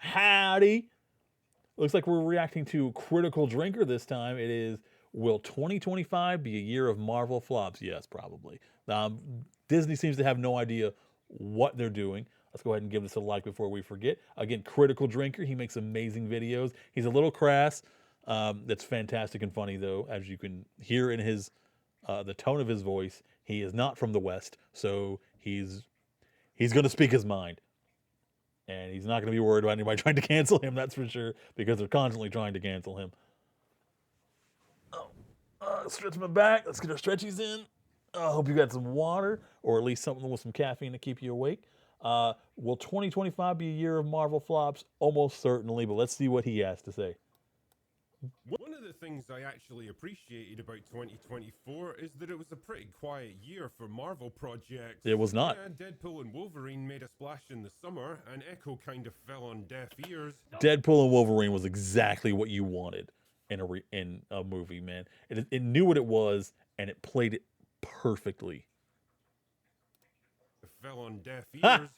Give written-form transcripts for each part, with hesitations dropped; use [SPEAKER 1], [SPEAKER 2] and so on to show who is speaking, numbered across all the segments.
[SPEAKER 1] Howdy. Looks like we're reacting to Critical Drinker this time. It is, will 2025 be a year of Marvel flops? Yes, probably. Disney seems to have no idea what they're doing. Let's go ahead and give this a like before we forget. Again, Critical Drinker. He makes amazing videos. He's a little crass. That's fantastic and funny, though, as you can hear in his the tone of his voice. He is not from the West, so he's going to speak his mind. And he's not going to be worried about anybody trying to cancel him, that's for sure, because they're constantly trying to cancel him. Stretch my back. Let's get our stretchies in. I hope you got some water, or at least something with some caffeine to keep you awake. Will 2025 be a year of Marvel flops? Almost certainly, but let's see what he has to say.
[SPEAKER 2] One of the things I actually appreciated about 2024 is that it was a pretty quiet year for Marvel projects.
[SPEAKER 1] It was not.
[SPEAKER 2] Yeah, Deadpool and Wolverine made a splash in the summer, and Echo kind of fell on deaf ears.
[SPEAKER 1] Deadpool and Wolverine was exactly what you wanted in a movie, man. It knew what it was, and it played it perfectly.
[SPEAKER 2] Fell on deaf ears.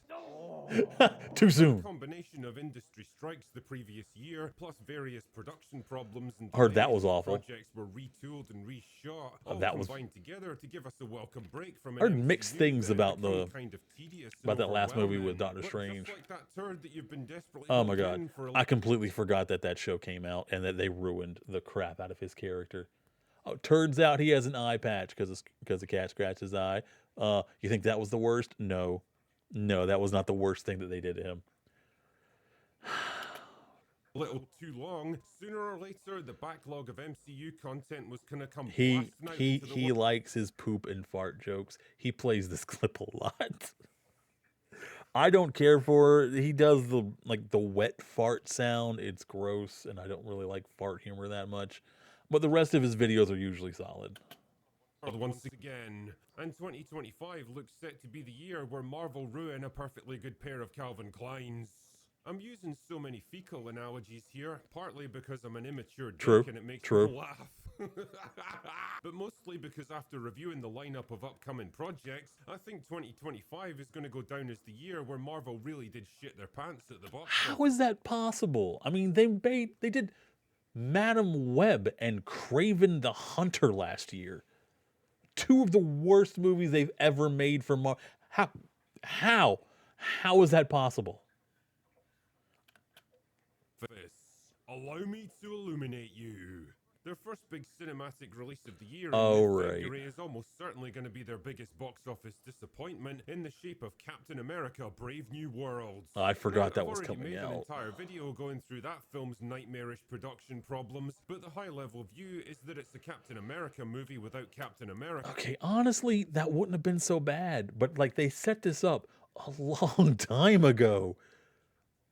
[SPEAKER 1] Too soon.
[SPEAKER 2] A combination of industry strikes the previous year, plus various production problems and
[SPEAKER 1] Heard that was awful.
[SPEAKER 2] Projects were retooled and reshot, all
[SPEAKER 1] that was
[SPEAKER 2] combined together to give us a welcome break from.
[SPEAKER 1] Heard mixed things about that last movie with Doctor Strange.
[SPEAKER 2] Like that turd that you've been
[SPEAKER 1] oh my god, I completely forgot that show came out and that they ruined the crap out of his character. Oh, turns out he has an eye patch because the cat scratched his eye. You think that was the worst? No, that was not the worst thing that they did to him.
[SPEAKER 2] Little too long. Sooner or later, the backlog of MCU content was gonna come.
[SPEAKER 1] He likes his poop and fart jokes. He plays this clip a lot. I don't care for it. He does the wet fart sound. It's gross, and I don't really like fart humor that much. But the rest of his videos are usually solid.
[SPEAKER 2] Once again, and 2025 looks set to be the year where Marvel ruin a perfectly good pair of Calvin Kleins. I'm using so many fecal analogies here, partly because I'm an immature dick and it makes me laugh. But mostly because after reviewing the lineup of upcoming projects, I think 2025 is going to go down as the year where Marvel really did shit their pants at the box.
[SPEAKER 1] How is that possible? I mean, they did Madam Web and Kraven the Hunter last year. Two of the worst movies they've ever made for Marvel. How is that possible?
[SPEAKER 2] Allow me to illuminate you. Their first big cinematic release of the year
[SPEAKER 1] in
[SPEAKER 2] February is almost certainly going to be their biggest box office disappointment in the shape of Captain America: Brave New World.
[SPEAKER 1] I forgot that was coming out.
[SPEAKER 2] I've made an entire video going through that film's nightmarish production problems, but the high-level view is that it's a Captain America movie without Captain America.
[SPEAKER 1] Okay, honestly, that wouldn't have been so bad, but like they set this up a long time ago.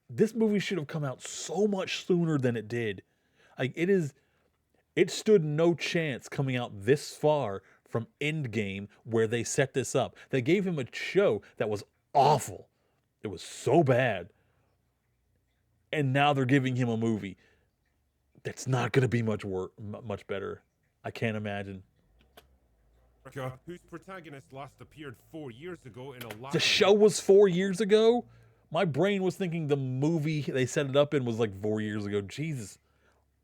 [SPEAKER 1] This movie should have come out so much sooner than it did. Like it stood no chance coming out this far from Endgame where they set this up. They gave him a show that was awful. It was so bad. And now they're giving him a movie that's not going to be much better. I can't imagine.
[SPEAKER 2] Whose protagonist last appeared 4 years ago in a
[SPEAKER 1] The show was 4 years ago? My brain was thinking the movie they set it up in was like 4 years ago. Jesus.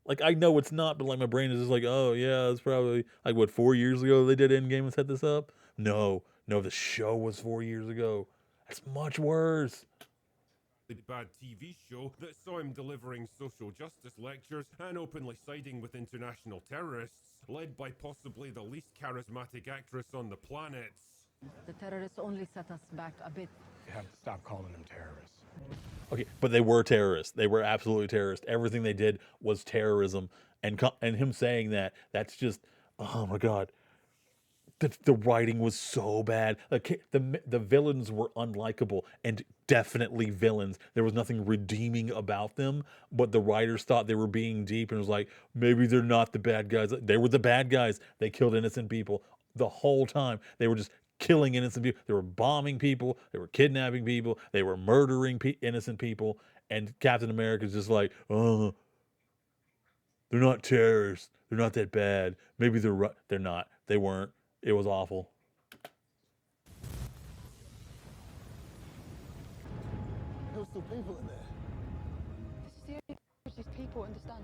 [SPEAKER 1] Like, I know it's not, but like my brain is just like, oh yeah, it's probably like what, 4 years ago they did Endgame and set this up? No, the show was 4 years ago. That's much worse.
[SPEAKER 2] The bad TV show that saw him delivering social justice lectures and openly siding with international terrorists, led by possibly the least charismatic actress on the planet.
[SPEAKER 3] The terrorists only set us back a bit.
[SPEAKER 4] You have to stop calling them terrorists.
[SPEAKER 1] Okay, but they were terrorists. They were absolutely terrorists. Everything they did was terrorism. And him saying that's just, oh my God. The writing was so bad. Like, the villains were unlikable and definitely villains. There was nothing redeeming about them, but the writers thought they were being deep and it was like, maybe they're not the bad guys. They were the bad guys. They killed innocent people the whole time. They were just killing innocent people. They were bombing people. They were kidnapping people. They were murdering innocent people. And Captain America's just like, oh, they're not terrorists. They're not that bad. Maybe they're right. They're not. They weren't. It was awful.
[SPEAKER 4] There were still people in there.
[SPEAKER 5] People understand.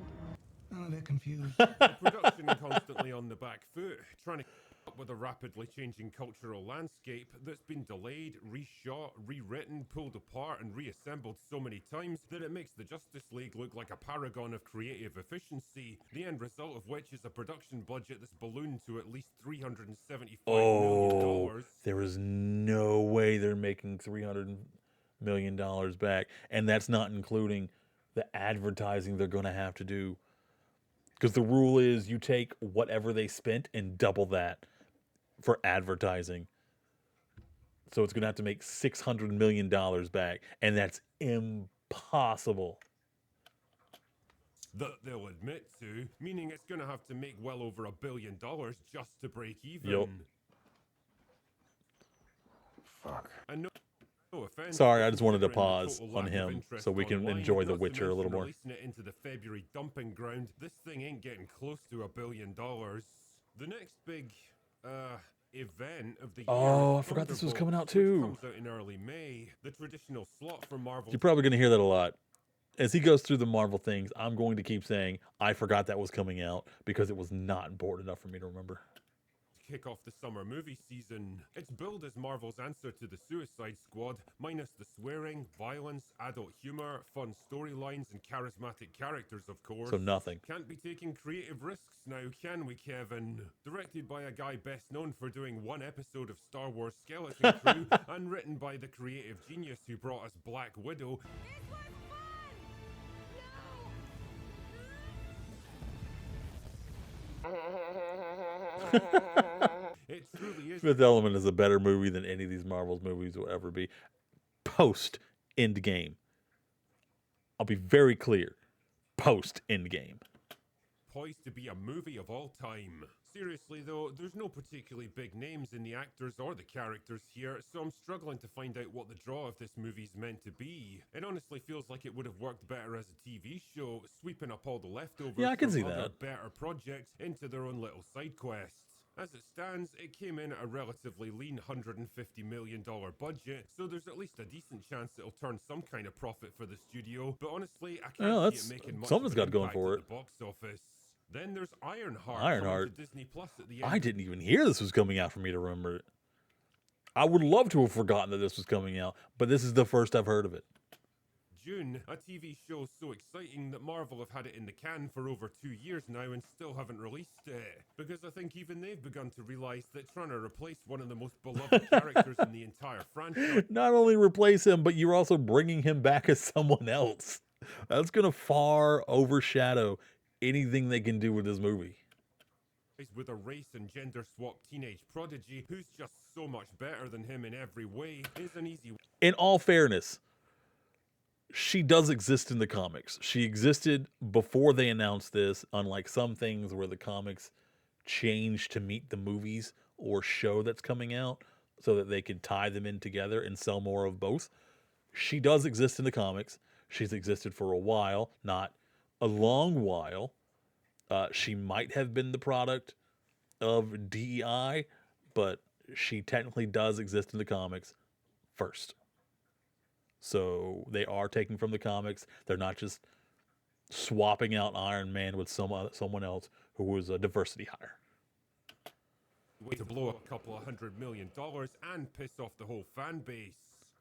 [SPEAKER 4] Oh, they're confused.
[SPEAKER 2] Production constantly on the back foot, trying to keep up with a rapidly changing cultural landscape that's been delayed, reshot, rewritten, pulled apart, and reassembled so many times that it makes the Justice League look like a paragon of creative efficiency, the end result of which is a production budget that's ballooned to at least $375 million.
[SPEAKER 1] Oh, there is no way they're making $300 million back, and that's not including the advertising they're going to have to do. Because the rule is you take whatever they spent and double that for advertising. So it's going to have to make $600 million back, and that's impossible.
[SPEAKER 2] That they'll admit to, meaning it's gonna have to make well over $1 billion just to break even.
[SPEAKER 1] Yup.
[SPEAKER 4] Fuck.
[SPEAKER 2] And no offense,
[SPEAKER 1] Sorry,
[SPEAKER 2] but
[SPEAKER 1] I just wanted to
[SPEAKER 2] considering the
[SPEAKER 1] pause
[SPEAKER 2] total
[SPEAKER 1] on
[SPEAKER 2] lack of
[SPEAKER 1] him
[SPEAKER 2] interest
[SPEAKER 1] so we can
[SPEAKER 2] online,
[SPEAKER 1] enjoy The
[SPEAKER 2] not to
[SPEAKER 1] Witcher a little
[SPEAKER 2] mention
[SPEAKER 1] more.
[SPEAKER 2] Releasing it into the February dumping ground, this thing ain't getting close to $1 billion. The next big event of the year.
[SPEAKER 1] Oh,
[SPEAKER 2] is
[SPEAKER 1] I forgot this was
[SPEAKER 2] Thunderbolts,
[SPEAKER 1] coming out
[SPEAKER 2] which
[SPEAKER 1] too.
[SPEAKER 2] comes out in early May. The traditional slot for Marvel.
[SPEAKER 1] You're probably going to hear that a lot. As he goes through the Marvel things, I'm going to keep saying, I forgot that was coming out because it was not important enough for me to remember.
[SPEAKER 2] Kick off the summer movie season. It's billed as Marvel's answer to the Suicide Squad, minus the swearing, violence, adult humor, fun storylines, and charismatic characters, of course.
[SPEAKER 1] So nothing.
[SPEAKER 2] Can't be taking creative risks now, can we, Kevin? Directed by a guy best known for doing one episode of Star Wars Skeleton Crew, and written by the creative genius who brought us Black Widow. It truly is.
[SPEAKER 1] Fifth Element is a better movie than any of these Marvel's movies will ever be. Post Endgame. I'll be very clear. Post Endgame.
[SPEAKER 2] Poised to be a movie of all time. Seriously though, there's no particularly big names in the actors or the characters here, so I'm struggling to find out what the draw of this movie's meant to be. It honestly feels like it would have worked better as a TV show, sweeping up all the leftovers
[SPEAKER 1] Yeah, I can
[SPEAKER 2] from
[SPEAKER 1] see
[SPEAKER 2] other
[SPEAKER 1] that.
[SPEAKER 2] better projects into their own little side quests. As it stands, it came in at a relatively lean $150 million budget, so there's at least a decent chance it'll turn some kind of profit for the studio, but honestly, I
[SPEAKER 1] Well,
[SPEAKER 2] can't
[SPEAKER 1] that's-
[SPEAKER 2] see it making much
[SPEAKER 1] something's
[SPEAKER 2] of an
[SPEAKER 1] got going
[SPEAKER 2] impact
[SPEAKER 1] for
[SPEAKER 2] at
[SPEAKER 1] it.
[SPEAKER 2] the box office. Then there's Ironheart,
[SPEAKER 1] Ironheart.
[SPEAKER 2] coming to Disney Plus at the end.
[SPEAKER 1] I didn't even hear this was coming out for me to remember it. I would love to have forgotten that this was coming out, but this is the first I've heard of it.
[SPEAKER 2] June, a TV show so exciting that Marvel have had it in the can for over 2 years now and still haven't released it. Because I think even they've begun to realise that trying to replace one of the most beloved characters in the entire franchise
[SPEAKER 1] Not only replace him, but you're also bringing him back as someone else. That's going to far overshadow anything they can do with this movie.
[SPEAKER 2] with a race and gender swapped teenage prodigy who's just so much better than him in every way is an easy
[SPEAKER 1] In all fairness, she does exist in the comics. She existed before they announced this, unlike some things where the comics change to meet the movies or show that's coming out so that they could tie them in together and sell more of both. She does exist in the comics. She's existed for a while, not a long while. She might have been the product of DEI, but she technically does exist in the comics first. So they are taking from the comics. They're not just swapping out Iron Man with someone else who was a diversity hire.
[SPEAKER 2] way to blow a couple of $100 million and piss off the whole fan base.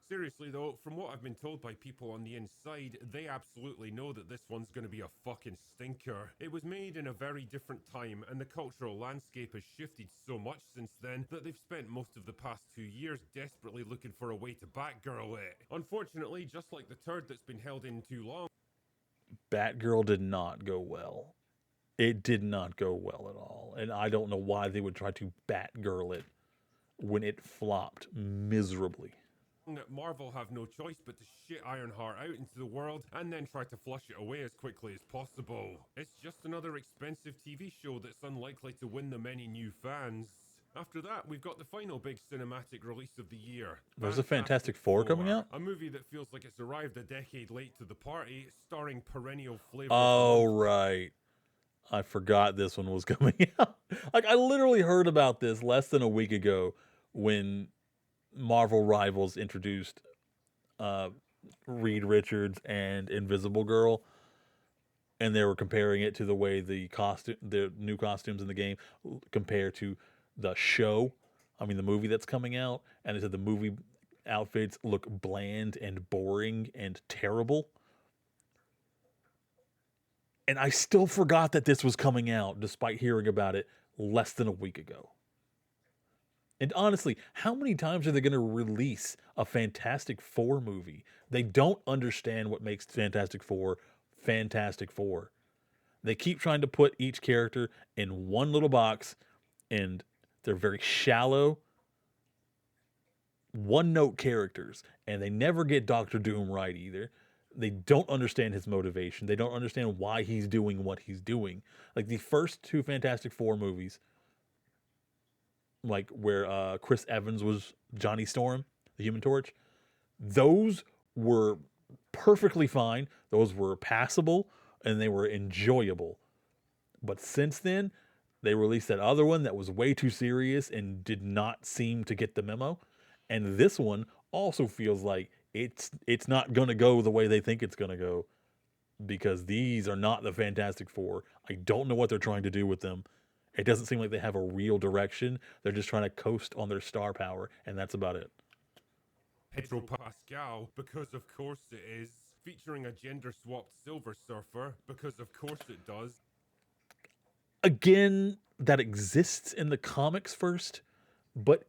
[SPEAKER 2] Seriously though, from what I've been told by people on the inside, they absolutely know that this one's going to be a fucking stinker. It was made in a very different time, and the cultural landscape has shifted so much since then that they've spent most of the past 2 years desperately looking for a way to Batgirl it. Unfortunately, just like the turd that's been held in too long,
[SPEAKER 1] Batgirl did not go well. It did not go well at all. And I don't know why they would try to Batgirl it when it flopped miserably.
[SPEAKER 2] Marvel have no choice but to shit Ironheart out into the world and then try to flush it away as quickly as possible. It's just another expensive TV show that's unlikely to win them any new fans. After that, we've got the final big cinematic release of the year.
[SPEAKER 1] There's a Fantastic Four coming out?
[SPEAKER 2] A movie that feels like it's arrived a decade late to the party, starring perennial flavor.
[SPEAKER 1] Oh, right. I forgot this one was coming out. Like, I literally heard about this less than a week ago when Marvel Rivals introduced Reed Richards and Invisible Girl. and they were comparing it to the way the new costumes in the game compare to the show. I mean, the movie that's coming out, and they said the movie outfits look bland and boring and terrible. And I still forgot that this was coming out, despite hearing about it less than a week ago. And honestly, how many times are they going to release a Fantastic Four movie? They don't understand what makes Fantastic Four Fantastic Four. They keep trying to put each character in one little box, and they're very shallow, one note characters, and they never get Doctor Doom right either. They don't understand his motivation. They don't understand why he's doing what he's doing. Like the first two Fantastic Four movies, like where Chris Evans was Johnny Storm, the Human Torch, those were perfectly fine. Those were passable and they were enjoyable. But since then, they released that other one that was way too serious and did not seem to get the memo. And this one also feels like it's not going to go the way they think it's going to go because these are not the Fantastic Four. I don't know what they're trying to do with them. It doesn't seem like they have a real direction. They're just trying to coast on their star power, and that's about it.
[SPEAKER 2] Pedro Pascal, because of course it is. Featuring a gender swapped Silver Surfer, because of course it does.
[SPEAKER 1] Again, that exists in the comics first, but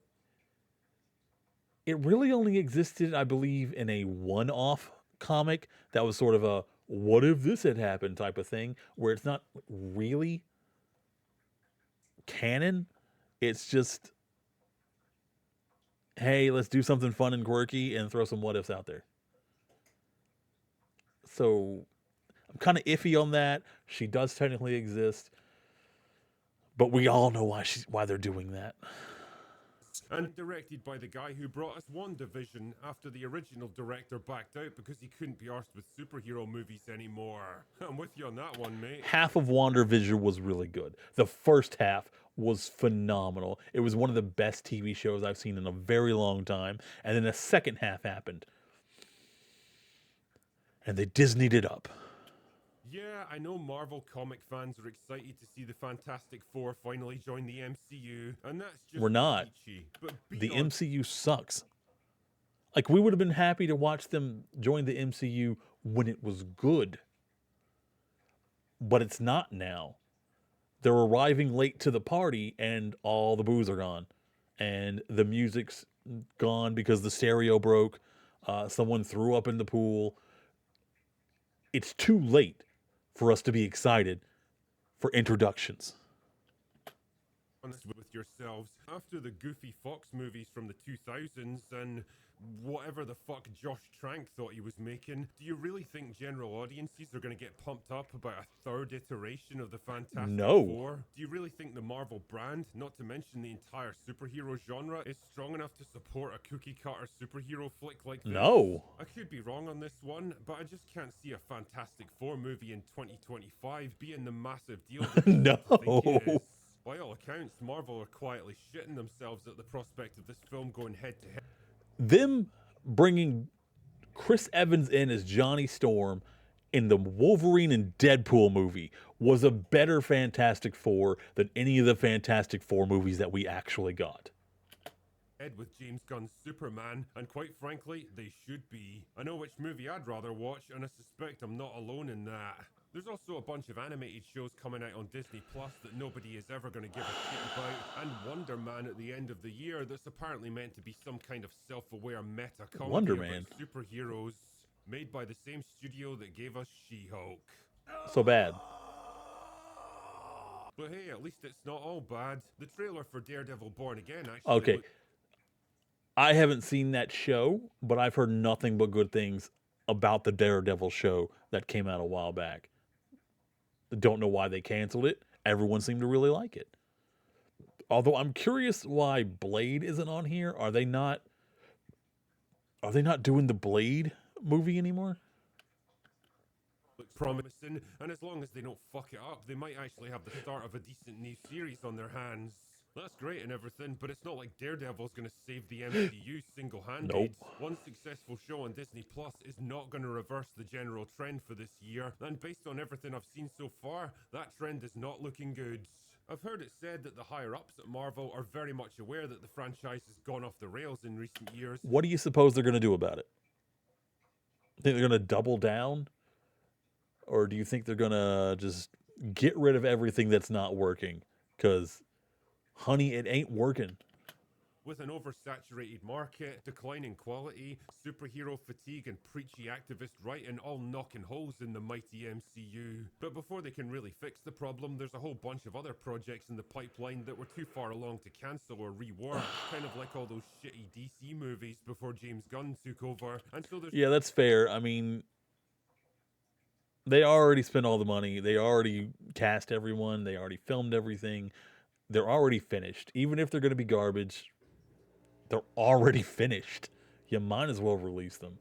[SPEAKER 1] it really only existed, I believe, in a one off comic that was sort of a what if this had happened type of thing, where it's not really canon. It's just, hey, let's do something fun and quirky and throw some what ifs out there. So I'm kind of iffy on that. She does technically exist, but we all know why they're doing that.
[SPEAKER 2] And directed by the guy who brought us WandaVision after the original director backed out because he couldn't be arsed with superhero movies anymore. I'm with you on that one, mate.
[SPEAKER 1] Half of WandaVision was really good. The first half was phenomenal. It was one of the best TV shows I've seen in a very long time. And then the second half happened. And they Disneyed it up.
[SPEAKER 2] Yeah, I know Marvel comic fans are excited to see the Fantastic Four finally join the MCU, and that's just
[SPEAKER 1] We're not.
[SPEAKER 2] peachy. But
[SPEAKER 1] The
[SPEAKER 2] beyond
[SPEAKER 1] MCU sucks. Like, we would have been happy to watch them join the MCU when it was good. But it's not now. They're arriving late to the party and all the booze are gone. And the music's gone because the stereo broke. Someone threw up in the pool. It's too late for us to be excited for introductions.
[SPEAKER 2] honest with yourselves, after the goofy Fox movies from the 2000s and whatever the fuck Josh Trank thought he was making, do you really think general audiences are going to get pumped up about a third iteration of the Fantastic
[SPEAKER 1] No.
[SPEAKER 2] Four? Do you really think the Marvel brand, not to mention the entire superhero genre, is strong enough to support a cookie cutter superhero flick like this?
[SPEAKER 1] No.
[SPEAKER 2] I could be wrong on this one, but I just can't see a Fantastic Four movie in 2025 being the massive deal that they
[SPEAKER 1] No.
[SPEAKER 2] think it is. By all accounts, Marvel are quietly shitting themselves at the prospect of this film going head to head.
[SPEAKER 1] Them bringing Chris Evans in as Johnny Storm in the Wolverine and Deadpool movie was a better Fantastic Four than any of the Fantastic Four movies that we actually got.
[SPEAKER 2] With James Gunn's Superman, and quite frankly, they should be. I know which movie I'd rather watch, and I suspect I'm not alone in that. There's also a bunch of animated shows coming out on Disney Plus that nobody is ever going to give a shit about, and Wonder Man at the end of the year that's apparently meant to be some kind of self-aware meta comedy
[SPEAKER 1] Wonder
[SPEAKER 2] about
[SPEAKER 1] Man.
[SPEAKER 2] superheroes, made by the same studio that gave us She-Hulk.
[SPEAKER 1] So bad.
[SPEAKER 2] But hey, at least it's not all bad. The trailer for Daredevil Born Again actually
[SPEAKER 1] Okay.
[SPEAKER 2] looked
[SPEAKER 1] I haven't seen that show, but I've heard nothing but good things about the Daredevil show that came out a while back. Don't know why they canceled it. Everyone seemed to really like it. Although I'm curious why Blade isn't on here. Are they not doing the Blade movie anymore?
[SPEAKER 2] looks promising, and as long as they don't fuck it up, they might actually have the start of a decent new series on their hands. That's great and everything, but it's not like Daredevil's gonna save the MCU single-handed.
[SPEAKER 1] Nope.
[SPEAKER 2] One successful show on Disney Plus is not gonna reverse the general trend for this year, and based on everything I've seen so far, that trend is not looking good. I've heard it said that the higher-ups at Marvel are very much aware that the franchise has gone off the rails in recent years.
[SPEAKER 1] What do you suppose they're going to do about it? Think they're going to double down? Or do you think they're going to just get rid of everything that's not working? Because, honey, it ain't working.
[SPEAKER 2] With an oversaturated market, declining quality, superhero fatigue, and preachy activist writing all knocking holes in the mighty MCU. But before they can really fix the problem, there's a whole bunch of other projects in the pipeline that were too far along to cancel or rework, kind of like all those shitty DC movies before James Gunn took over. And so there's
[SPEAKER 1] Yeah, that's fair. I mean, they already spent all the money. They already cast everyone. They already filmed everything. They're already finished. Even if they're going to be garbage, they're already finished. You might as well release them.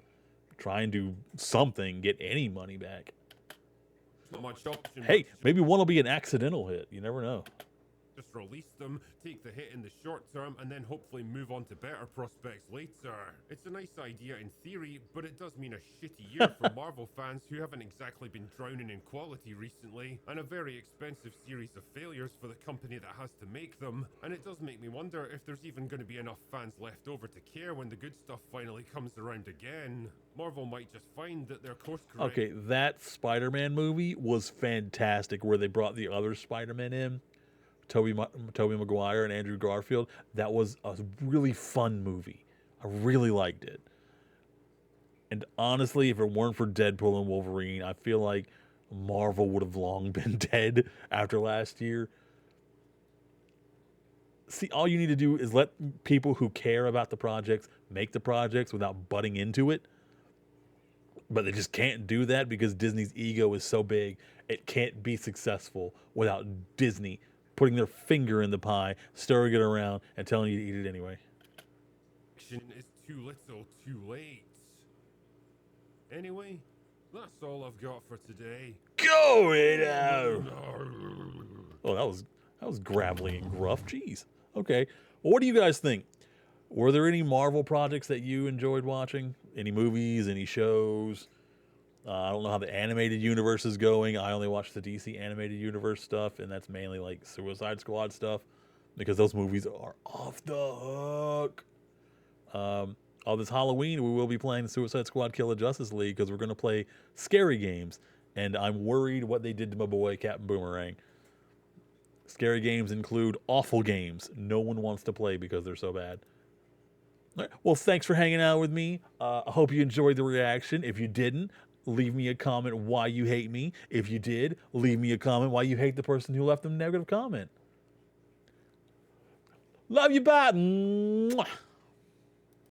[SPEAKER 1] Try and do something, get any money back.
[SPEAKER 2] not much option.
[SPEAKER 1] Hey, maybe one will be an accidental hit. You never know.
[SPEAKER 2] Just release them, take the hit in the short term, and then hopefully move on to better prospects later. It's a nice idea in theory, but it does mean a shitty year for Marvel fans who haven't exactly been drowning in quality recently, and a very expensive series of failures for the company that has to make them. And it does make me wonder if there's even going to be enough fans left over to care when the good stuff finally comes around again. Marvel might just find that their course correct.
[SPEAKER 1] Okay, that Spider-Man movie was fantastic where they brought the other Spider-Man in. Tobey Maguire and Andrew Garfield. That was a really fun movie. I really liked it. And honestly, if it weren't for Deadpool and Wolverine, I feel like Marvel would have long been dead after last year. See, all you need to do is let people who care about the projects make the projects without butting into it. But they just can't do that because Disney's ego is so big. It can't be successful without Disney putting their finger in the pie, stirring it around, and telling you to eat it anyway.
[SPEAKER 2] Is too little, too late. Anyway, that's all I've got for today.
[SPEAKER 1] Go it out! Oh, that was gravelly and gruff. Jeez. Okay. Well, what do you guys think? Were there any Marvel projects that you enjoyed watching? Any movies? Any shows? I don't know how the animated universe is going. I only watch the DC animated universe stuff, and that's mainly like Suicide Squad stuff because those movies are off the hook. This Halloween, we will be playing Suicide Squad Kill the Justice League because we're going to play scary games, and I'm worried what they did to my boy Captain Boomerang. Scary games include awful games no one wants to play because they're so bad. All right. Well, thanks for hanging out with me. I hope you enjoyed the reaction. If you didn't, leave me a comment why you hate me. If you did, leave me a comment why you hate the person who left a negative comment. Love you, bye. Mwah.